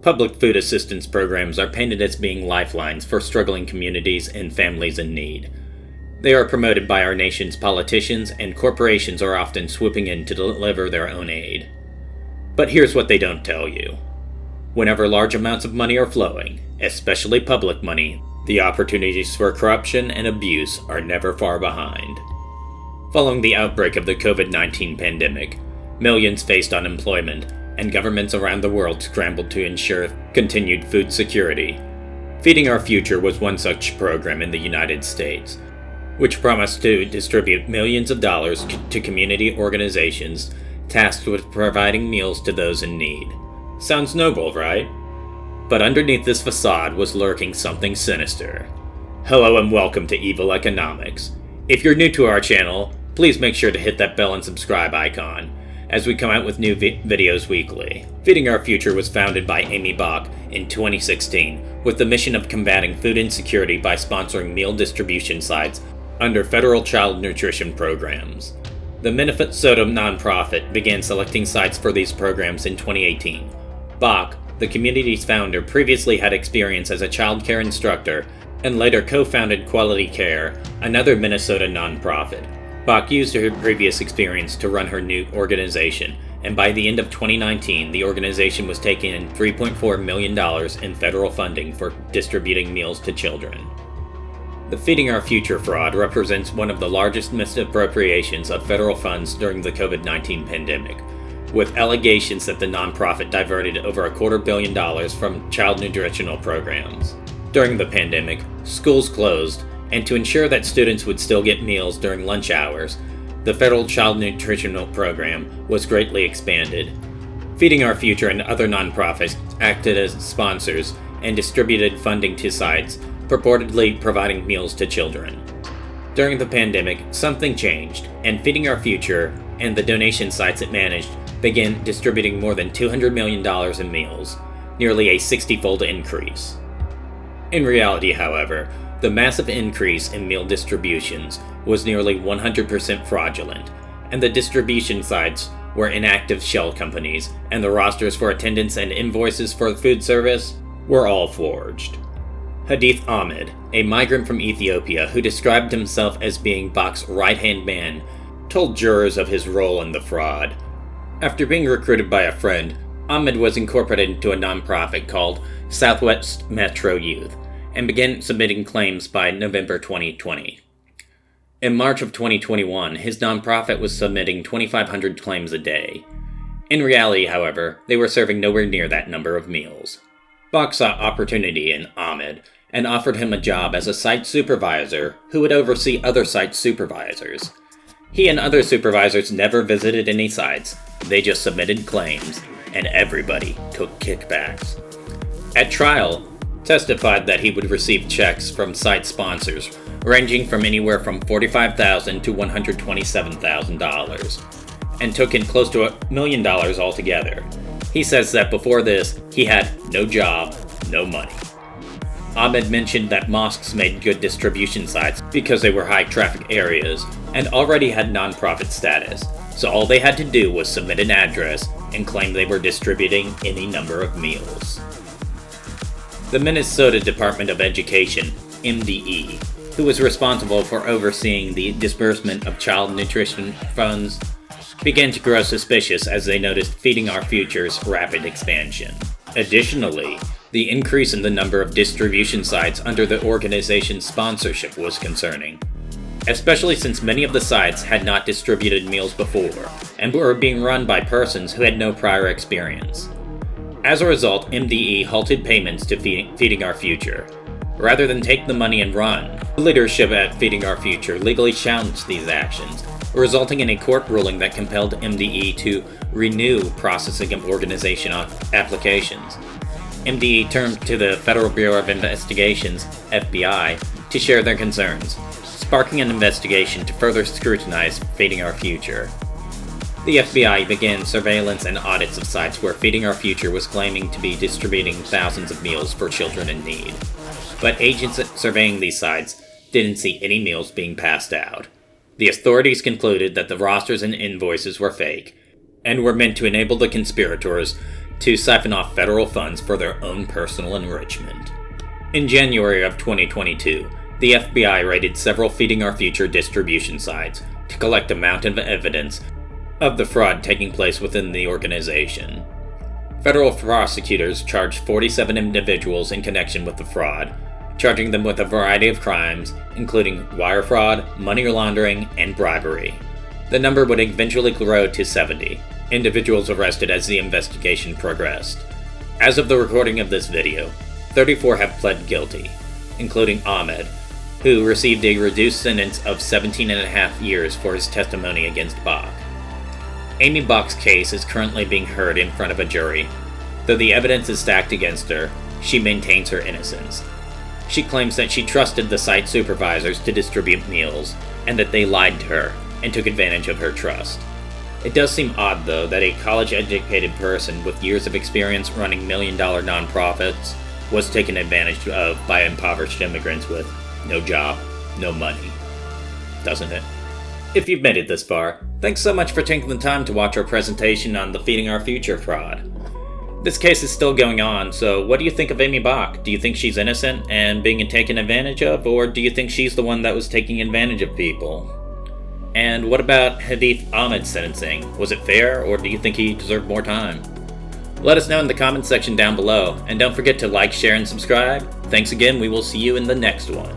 Public food assistance programs are painted as being lifelines for struggling communities and families in need. They are promoted by our nation's politicians, and corporations are often swooping in to deliver their own aid. But here's what they don't tell you. Whenever large amounts of money are flowing, especially public money, the opportunities for corruption and abuse are never far behind. Following the outbreak of the COVID-19 pandemic, millions faced unemployment, and governments around the world scrambled to ensure continued food security. Feeding Our Future was one such program in the United States, which promised to distribute millions of dollars to community organizations tasked with providing meals to those in need. Sounds noble, right? But underneath this facade was lurking something sinister. Hello and welcome to Evil Economics. If you're new to our channel, please make sure to hit that bell and subscribe icon, as we come out with new videos weekly. Feeding Our Future was founded by Aimee Bock in 2016 with the mission of combating food insecurity by sponsoring meal distribution sites under federal child nutrition programs. The Minnesota nonprofit began selecting sites for these programs in 2018. Bock, the community's founder, previously had experience as a child care instructor and later co-founded Quality Care, another Minnesota nonprofit. Bock used her previous experience to run her new organization, and by the end of 2019, the organization was taking in $3.4 million in federal funding for distributing meals to children. The Feeding Our Future fraud represents one of the largest misappropriations of federal funds during the COVID-19 pandemic, with allegations that the nonprofit diverted over $250 million from child nutritional programs. During the pandemic, schools closed, and to ensure that students would still get meals during lunch hours, the federal Child Nutritional Program was greatly expanded. Feeding Our Future and other nonprofits acted as sponsors and distributed funding to sites, purportedly providing meals to children. During the pandemic, something changed, and Feeding Our Future and the donation sites it managed began distributing more than $200 million in meals, nearly a 60-fold increase. In reality, however, the massive increase in meal distributions was nearly 100% fraudulent, and the distribution sites were inactive shell companies, and the rosters for attendance and invoices for food service were all forged. Hadith Ahmed, a migrant from Ethiopia who described himself as being Bock's right-hand man, told jurors of his role in the fraud. After being recruited by a friend, Ahmed was incorporated into a nonprofit called Southwest Metro Youth, and began submitting claims by November 2020. In March of 2021, his nonprofit was submitting 2,500 claims a day. In reality, however, they were serving nowhere near that number of meals. Bock saw opportunity in Ahmed and offered him a job as a site supervisor who would oversee other site supervisors. He and other supervisors never visited any sites, they just submitted claims, and everybody took kickbacks. At trial, testified that he would receive checks from site sponsors ranging from anywhere from $45,000 to $127,000, and took in close to $1 million altogether. He says that before this, he had no job, no money. Ahmed mentioned that mosques made good distribution sites because they were high-traffic areas and already had nonprofit status, so all they had to do was submit an address and claim they were distributing any number of meals. The Minnesota Department of Education, MDE, who was responsible for overseeing the disbursement of child nutrition funds, began to grow suspicious as they noticed Feeding Our Future's rapid expansion. Additionally, the increase in the number of distribution sites under the organization's sponsorship was concerning, especially since many of the sites had not distributed meals before and were being run by persons who had no prior experience. As a result, MDE halted payments to Feeding Our Future. Rather than take the money and run, the leadership at Feeding Our Future legally challenged these actions, resulting in a court ruling that compelled MDE to renew processing of organization applications. MDE turned to the Federal Bureau of Investigations, FBI, to share their concerns, sparking an investigation to further scrutinize Feeding Our Future. The FBI began surveillance and audits of sites where Feeding Our Future was claiming to be distributing thousands of meals for children in need. But agents surveying these sites didn't see any meals being passed out. The authorities concluded that the rosters and invoices were fake, and were meant to enable the conspirators to siphon off federal funds for their own personal enrichment. In January of 2022, the FBI raided several Feeding Our Future distribution sites to collect a mountain of evidence of the fraud taking place within the organization. Federal prosecutors charged 47 individuals in connection with the fraud, charging them with a variety of crimes, including wire fraud, money laundering, and bribery. The number would eventually grow to 70 individuals arrested as the investigation progressed. As of the recording of this video, 34 have pled guilty, including Ahmed, who received a reduced sentence of 17.5 years for his testimony against Bock. Aimee Bock's case is currently being heard in front of a jury. Though the evidence is stacked against her, she maintains her innocence. She claims that she trusted the site supervisors to distribute meals, and that they lied to her and took advantage of her trust. It does seem odd, though, that a college-educated person with years of experience running million-dollar nonprofits was taken advantage of by impoverished immigrants with no job, no money. Doesn't it? If you've made it this far, thanks so much for taking the time to watch our presentation on the Feeding Our Future fraud. This case is still going on, so what do you think of Aimee Bock? Do you think she's innocent and being taken advantage of, or do you think she's the one that was taking advantage of people? And what about Hadith Ahmed's sentencing? Was it fair, or do you think he deserved more time? Let us know in the comments section down below, and don't forget to like, share, and subscribe. Thanks again, we will see you in the next one.